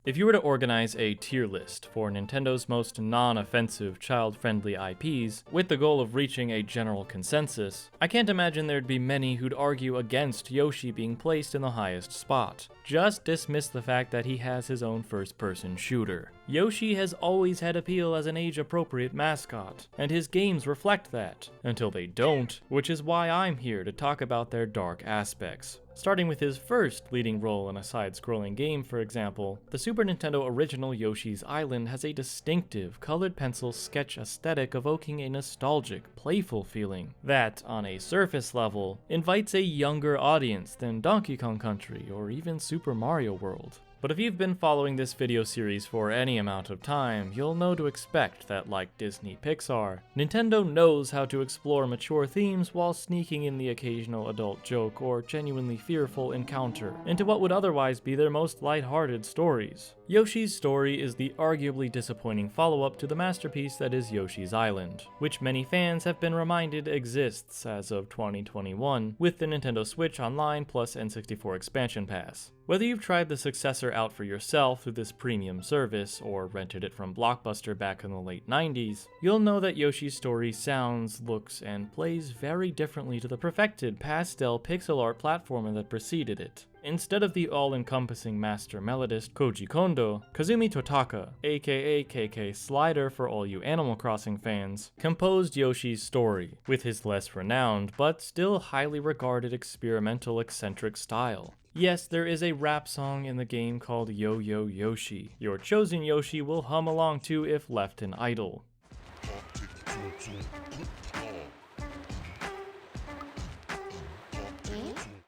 If you were to organize a tier list for Nintendo's most non-offensive, child-friendly IPs, with the goal of reaching a general consensus, I can't imagine there'd be many who'd argue against Yoshi being placed in the highest spot. Just dismiss the fact that he has his own first-person shooter. Yoshi has always had appeal as an age-appropriate mascot, and his games reflect that, until they don't, which is why I'm here to talk about their dark aspects. Starting with his first leading role in a side-scrolling game, for example, the Super Nintendo original Yoshi's Island has a distinctive colored pencil sketch aesthetic evoking a nostalgic, playful feeling that, on a surface level, invites a younger audience than Donkey Kong Country or even Super Mario World. But if you've been following this video series for any amount of time, you'll know to expect that, like Disney Pixar, Nintendo knows how to explore mature themes while sneaking in the occasional adult joke or genuinely fearful encounter into what would otherwise be their most lighthearted stories. Yoshi's Story is the arguably disappointing follow-up to the masterpiece that is Yoshi's Island, which many fans have been reminded exists as of 2021 with the Nintendo Switch Online plus N64 expansion pass. Whether you've tried the successor out for yourself through this premium service, or rented it from Blockbuster back in the late 90s, you'll know that Yoshi's Story sounds, looks, and plays very differently to the perfected pastel pixel art platformer that preceded it. Instead of the all-encompassing master melodist Koji Kondo, Kazumi Totaka, aka KK Slider for all you Animal Crossing fans, composed Yoshi's Story, with his less renowned but still highly regarded experimental eccentric style. Yes, there is a rap song in the game called Yo Yo Yoshi. Your chosen Yoshi will hum along to if left in idle.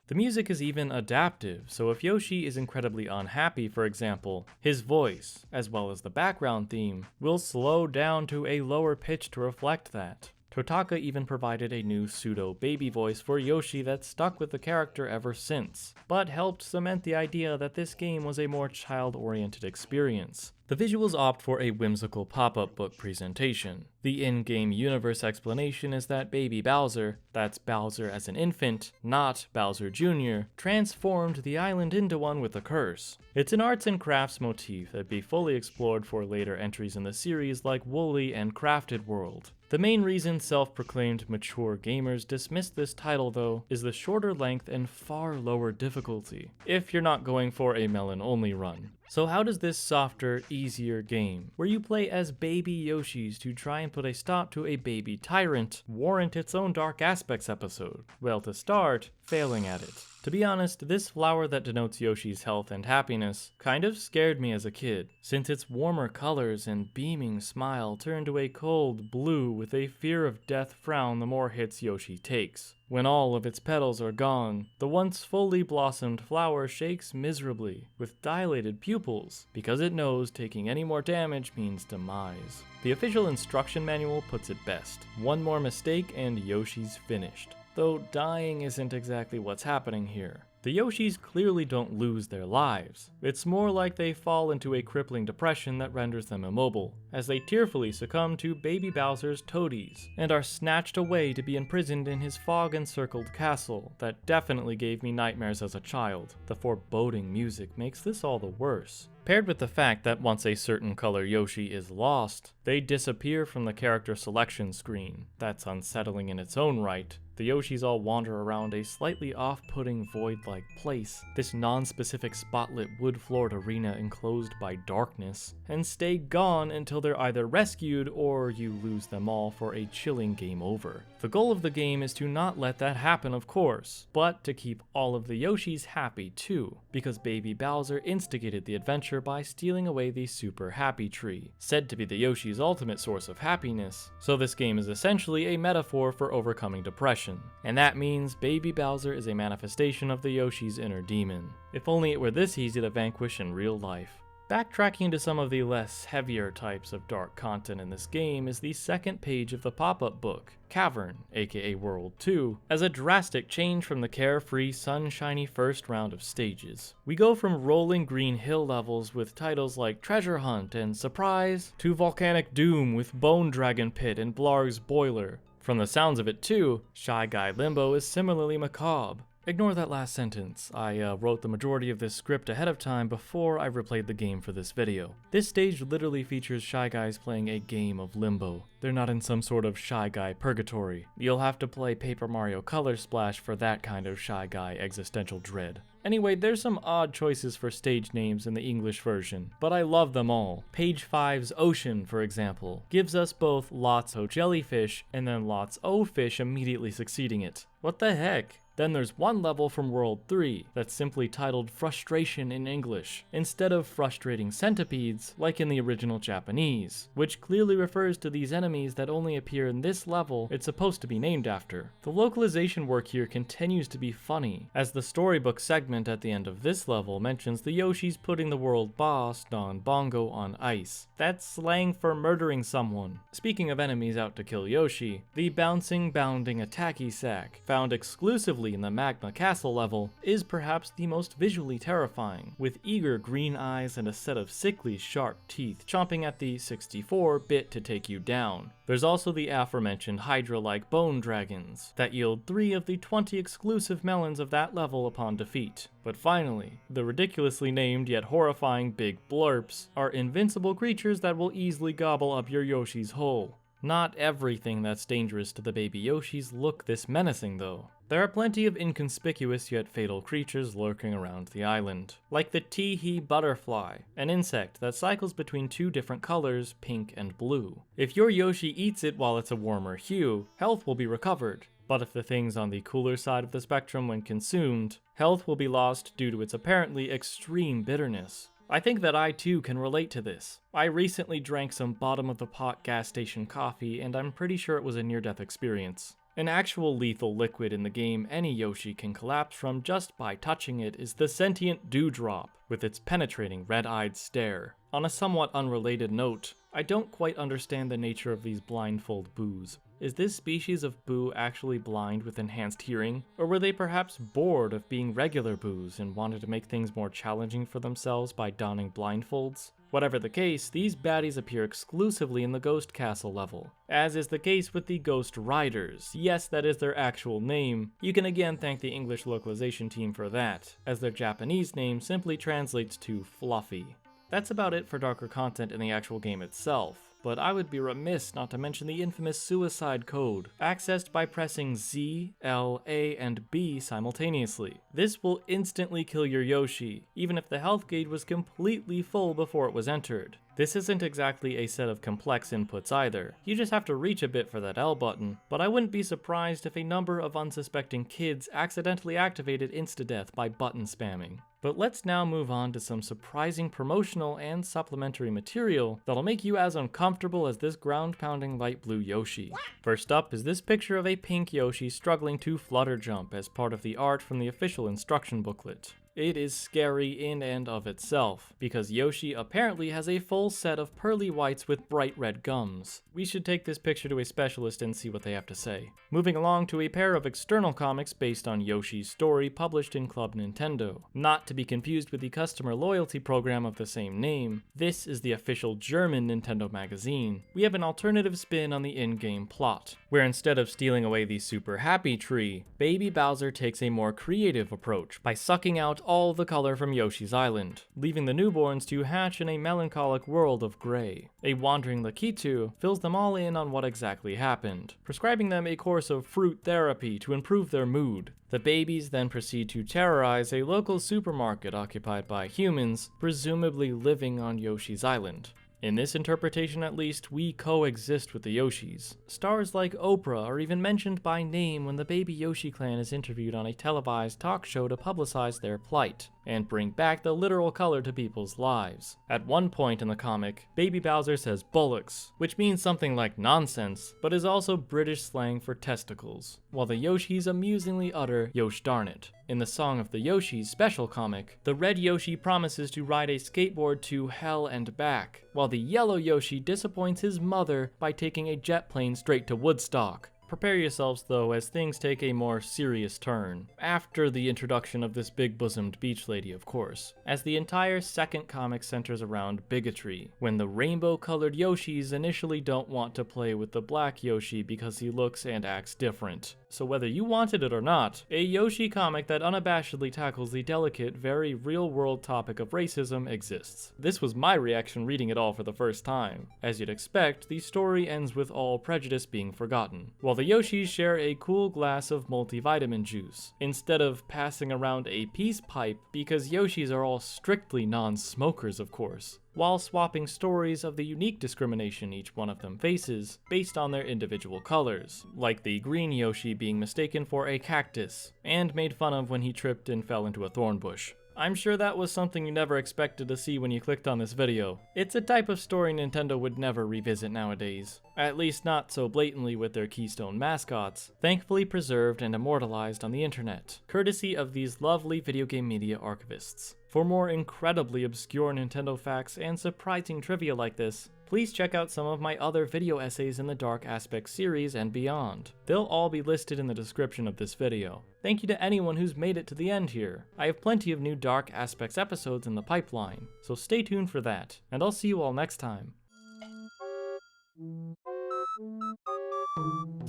The music is even adaptive, so if Yoshi is incredibly unhappy, for example, his voice, as well as the background theme, will slow down to a lower pitch to reflect that. Totaka even provided a new pseudo-baby voice for Yoshi that stuck with the character ever since, but helped cement the idea that this game was a more child-oriented experience. The visuals opt for a whimsical pop-up book presentation. The in-game universe explanation is that Baby Bowser, that's Bowser as an infant, not Bowser Jr., transformed the island into one with a curse. It's an arts and crafts motif that'd be fully explored for later entries in the series like Woolly and Crafted World. The main reason self-proclaimed mature gamers dismiss this title, though, is the shorter length and far lower difficulty, if you're not going for a melon-only run. So how does this softer, easier game, where you play as baby Yoshis to try and put a stop to a baby tyrant, warrant its own dark aspects episode? Well, to start, failing at it. To be honest, this flower that denotes Yoshi's health and happiness kind of scared me as a kid, since its warmer colors and beaming smile turn to a cold blue with a fear of death frown the more hits Yoshi takes. When all of its petals are gone, the once fully blossomed flower shakes miserably, with dilated pupils, because it knows taking any more damage means demise. The official instruction manual puts it best: one more mistake and Yoshi's finished. Though dying isn't exactly what's happening here. The Yoshis clearly don't lose their lives. It's more like they fall into a crippling depression that renders them immobile, as they tearfully succumb to Baby Bowser's toadies, and are snatched away to be imprisoned in his fog-encircled castle that definitely gave me nightmares as a child. The foreboding music makes this all the worse. Paired with the fact that once a certain color Yoshi is lost, they disappear from the character selection screen. That's unsettling in its own right. The Yoshis all wander around a slightly off-putting void-like place, this non-specific spotlit wood-floored arena enclosed by darkness, and stay gone until they're either rescued or you lose them all for a chilling game over. The goal of the game is to not let that happen, of course, but to keep all of the Yoshis happy too, because Baby Bowser instigated the adventure by stealing away the Super Happy Tree, said to be the Yoshi's ultimate source of happiness, so this game is essentially a metaphor for overcoming depression. And that means Baby Bowser is a manifestation of the Yoshi's inner demon. If only it were this easy to vanquish in real life. Backtracking into some of the less heavier types of dark content in this game is the second page of the pop-up book, Cavern, aka World 2, as a drastic change from the carefree, sunshiny first round of stages. We go from rolling green hill levels with titles like Treasure Hunt and Surprise, to Volcanic Doom with Bone Dragon Pit and Blarg's Boiler. From the sounds of it too, Shy Guy Limbo is similarly macabre. Ignore that last sentence. I wrote the majority of this script ahead of time before I replayed the game for this video. This stage literally features Shy Guys playing a game of Limbo. They're not in some sort of Shy Guy purgatory. You'll have to play Paper Mario Color Splash for that kind of Shy Guy existential dread. Anyway, there's some odd choices for stage names in the English version, but I love them all. Page 5's Ocean, for example, gives us both lots o' jellyfish and then lots o' fish immediately succeeding it. What the heck? Then there's one level from World 3 that's simply titled Frustration in English, instead of Frustrating Centipedes like in the original Japanese, which clearly refers to these enemies that only appear in this level it's supposed to be named after. The localization work here continues to be funny, as the storybook segment at the end of this level mentions the Yoshis putting the world boss, Don Bongo, on ice. That's slang for murdering someone. Speaking of enemies out to kill Yoshi, the bouncing, bounding attacky sack, found exclusively in the Magma Castle level, is perhaps the most visually terrifying, with eager green eyes and a set of sickly sharp teeth chomping at the 64-bit to take you down. There's also the aforementioned Hydra-like bone dragons, that yield 3 of the 20 exclusive melons of that level upon defeat. But finally, the ridiculously named yet horrifying big blurps are invincible creatures that will easily gobble up your Yoshi's whole. Not everything that's dangerous to the baby Yoshis look this menacing though. There are plenty of inconspicuous yet fatal creatures lurking around the island, like the tee-hee butterfly, an insect that cycles between 2 different colors, pink and blue. If your Yoshi eats it while it's a warmer hue, health will be recovered, but if the thing's on the cooler side of the spectrum when consumed, health will be lost due to its apparently extreme bitterness. I think that I too can relate to this. I recently drank some bottom-of-the-pot gas station coffee, and I'm pretty sure it was a near-death experience. An actual lethal liquid in the game any Yoshi can collapse from just by touching it is the sentient Dewdrop, with its penetrating red-eyed stare. On a somewhat unrelated note, I don't quite understand the nature of these blindfold boos. Is this species of boo actually blind with enhanced hearing? Or were they perhaps bored of being regular boos and wanted to make things more challenging for themselves by donning blindfolds? Whatever the case, these baddies appear exclusively in the Ghost Castle level, as is the case with the Ghost Riders. Yes, that is their actual name. You can again thank the English localization team for that, as their Japanese name simply translates to fluffy. That's about it for darker content in the actual game itself. But I would be remiss not to mention the infamous suicide code, accessed by pressing Z, L, A, and B simultaneously. This will instantly kill your Yoshi, even if the health gauge was completely full before it was entered. This isn't exactly a set of complex inputs either. You just have to reach a bit for that L button, but I wouldn't be surprised if a number of unsuspecting kids accidentally activated insta-death by button spamming. But let's now move on to some surprising promotional and supplementary material that'll make you as uncomfortable as this ground-pounding light blue Yoshi. First up is this picture of a pink Yoshi struggling to flutter jump as part of the art from the official instruction booklet. It is scary in and of itself, because Yoshi apparently has a full set of pearly whites with bright red gums. We should take this picture to a specialist and see what they have to say. Moving along to a pair of external comics based on Yoshi's Story published in Club Nintendo. Not to be confused with the customer loyalty program of the same name, this is the official German Nintendo magazine. We have an alternative spin on the in-game plot, where instead of stealing away the Super Happy Tree, Baby Bowser takes a more creative approach by sucking out all the color from Yoshi's Island, leaving the newborns to hatch in a melancholic world of gray. A wandering Lakitu fills them all in on what exactly happened, prescribing them a course of fruit therapy to improve their mood. The babies then proceed to terrorize a local supermarket occupied by humans, presumably living on Yoshi's Island. In this interpretation at least, we coexist with the Yoshis. Stars like Oprah are even mentioned by name when the Baby Yoshi clan is interviewed on a televised talk show to publicize their plight, and bring back the literal color to people's lives. At one point in the comic, Baby Bowser says bollocks, which means something like nonsense, but is also British slang for testicles, while the Yoshis amusingly utter yosh darn it. In the Song of the Yoshis special comic, the red Yoshi promises to ride a skateboard to hell and back, while the yellow Yoshi disappoints his mother by taking a jet plane straight to Woodstock. Prepare yourselves though, as things take a more serious turn, after the introduction of this big-bosomed beach lady of course, as the entire second comic centers around bigotry, when the rainbow-colored Yoshis initially don't want to play with the black Yoshi because he looks and acts different. So whether you wanted it or not, a Yoshi comic that unabashedly tackles the delicate, very real-world topic of racism exists. This was my reaction reading it all for the first time. As you'd expect, the story ends with all prejudice being forgotten, while the Yoshis share a cool glass of multivitamin juice, instead of passing around a peace pipe, because Yoshis are all strictly non-smokers, of course, while swapping stories of the unique discrimination each one of them faces based on their individual colors, like the green Yoshi being mistaken for a cactus, and made fun of when he tripped and fell into a thorn bush. I'm sure that was something you never expected to see when you clicked on this video. It's a type of story Nintendo would never revisit nowadays, at least not so blatantly with their Keystone mascots, thankfully preserved and immortalized on the internet, courtesy of these lovely video game media archivists. For more incredibly obscure Nintendo facts and surprising trivia like this, please check out some of my other video essays in the Dark Aspects series and beyond. They'll all be listed in the description of this video. Thank you to anyone who's made it to the end here. I have plenty of new Dark Aspects episodes in the pipeline, so stay tuned for that, and I'll see you all next time.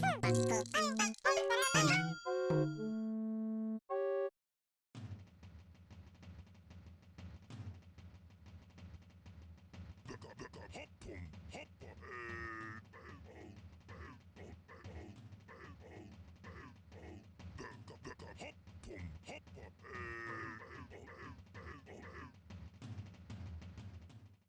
Hop, boom.